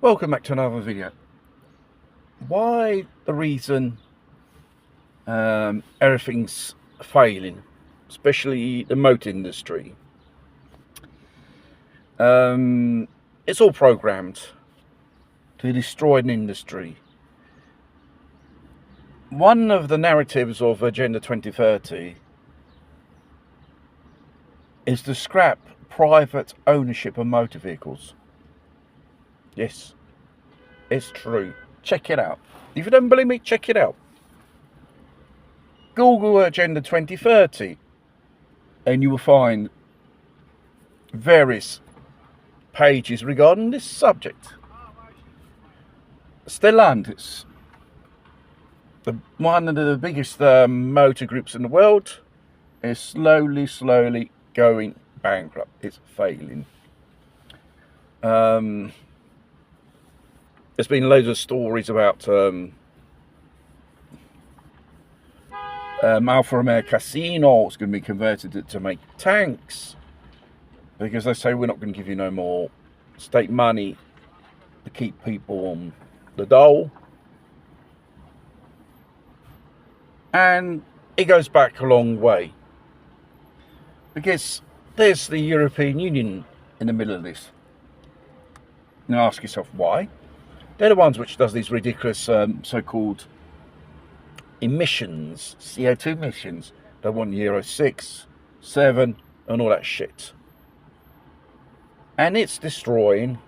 Welcome back to another video. Why the reason everything's failing, especially the motor industry. It's all programmed to destroy an industry. One of the narratives of Agenda 2030 is to scrap private ownership of motor vehicles. Yes, it's true. Check it out. If you don't believe me, check it out. Google Agenda 2030 and you will find various pages regarding this subject. Stellantis, one of the biggest motor groups in the world, is slowly going bankrupt. It's failing. There's been loads of stories about Alfa Romeo Casino is going to be converted to make tanks because they say we're not going to give you no more state money to keep people on the dole. And it goes back a long way because there's the European Union in the middle of this. Now ask yourself why. They're the ones which does these ridiculous so-called emissions, CO2 emissions. They want Euro 6, 7 and all that shit. And it's destroying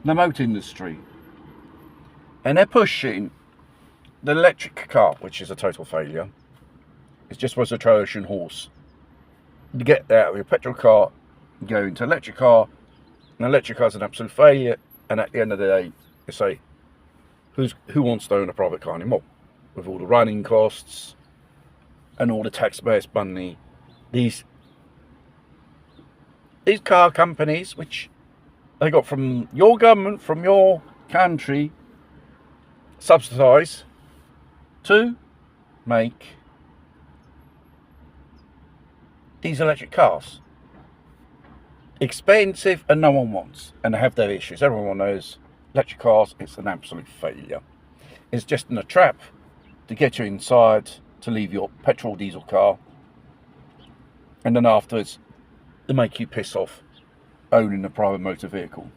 the motor industry. And they're pushing the electric car, which is a total failure. It's just was a Trojan horse. You get out of your petrol car, go into electric car. An electric car is an absolute failure, and at the end of the day, you say, who wants to own a private car anymore? With all the running costs and all the taxpayers' money, these car companies, which they got from your government, from your country, subsidise to make these electric cars. Expensive and no one wants, and they have their issues. Everyone knows electric cars, it's an absolute failure. It's just a trap to get you inside to leave your petrol diesel car, and then afterwards to make you piss off owning a private motor vehicle,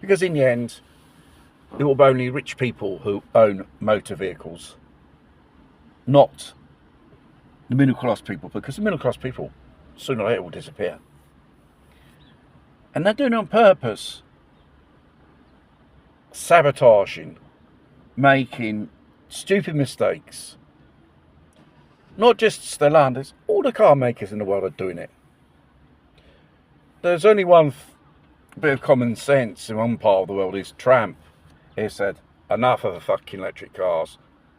because in the end it will be only rich people who own motor vehicles, not the middle class people, because the middle class people sooner or later will disappear. And they're doing it on purpose, sabotaging, making stupid mistakes. Not just Stellantis, all the car makers in the world are doing it. There's only one bit of common sense in one part of the world, is Trump. He said, enough of the fucking electric cars.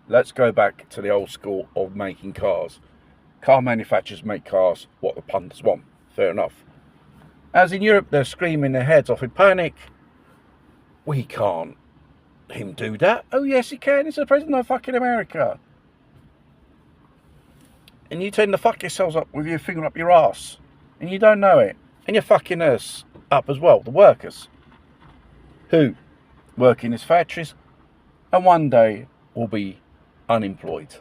Let's go back to the old school of making cars. Car manufacturers make cars what the punters want. Fair enough. As in Europe, they're screaming their heads off in panic. We can't him do that. Oh yes, he can. He's the president of fucking America. And you tend to fuck yourselves up with your finger up your ass, and you don't know it. And you're fucking us up as well, the workers who work in his factories and one day will be unemployed.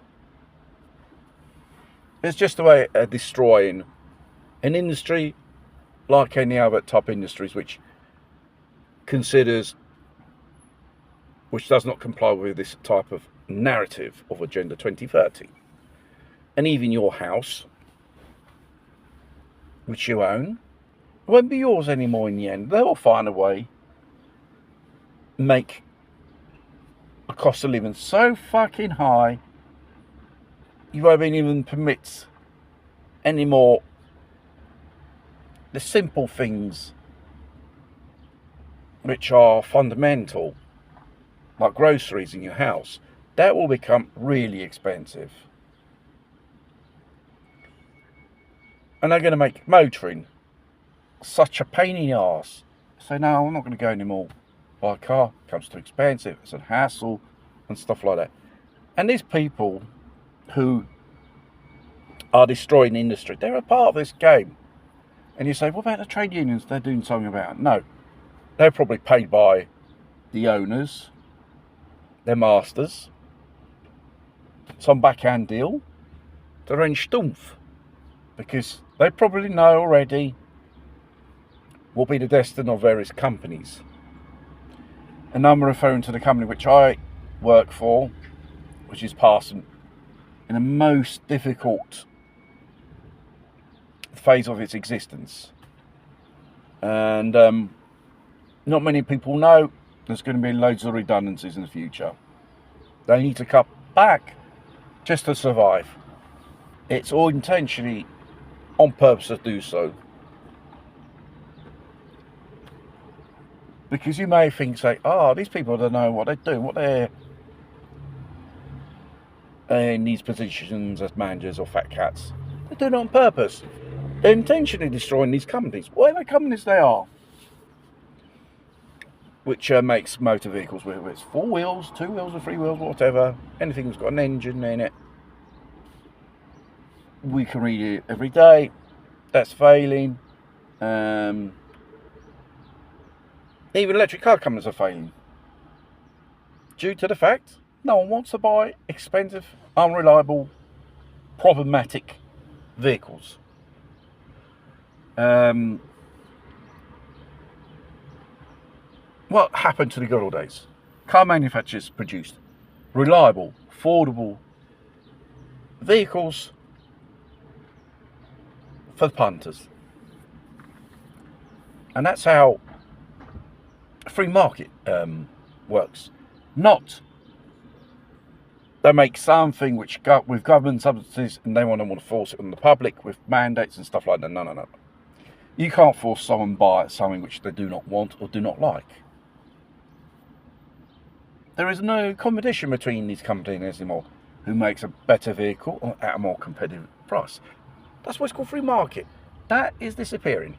It's just a way of destroying an industry like any other top industries which does not comply with this type of narrative of Agenda 2030. And even your house, which you own, won't be yours anymore in the end. They'll find a way, make a cost of living so fucking high, you won't even permit any more the simple things which are fundamental, like groceries in your house. That will become really expensive. And they're going to make motoring such a pain in the arse. So no, I'm not going to go anymore. Buy a car, it comes too expensive, it's a hassle and stuff like that. And these people who are destroying the industry, they're a part of this game. And you say, what about the trade unions? They're doing something about it. No, they're probably paid by the owners, their masters, some backhand deal to arrange stumpf, because they probably know already what will be the destiny of various companies. And I'm referring to the company which I work for, which is passing in the most difficult phase of its existence. And not many people know there's going to be loads of redundancies in the future. They need to cut back just to survive. It's all intentionally on purpose to do so. Because you may think, say, these people don't know what they're doing, what they're in these positions as managers or fat cats. They're doing it on purpose. They're intentionally destroying these companies, whatever companies they are, which makes motor vehicles, whether it's 4 wheels, 2 wheels or 3 wheels, whatever, anything that's got an engine in it. We can read it every day. That's failing. Even electric car companies are failing due to the fact no one wants to buy expensive, unreliable, problematic vehicles. What happened to the good old days? Car manufacturers produced reliable, affordable vehicles for the punters. And that's how free market works. Not they make something which with government subsidies and they want to force it on the public with mandates and stuff like that. No. You can't force someone to buy something which they do not want or do not like. There is no competition between these companies anymore. Who makes a better vehicle at a more competitive price? That's what's called free market. That is disappearing.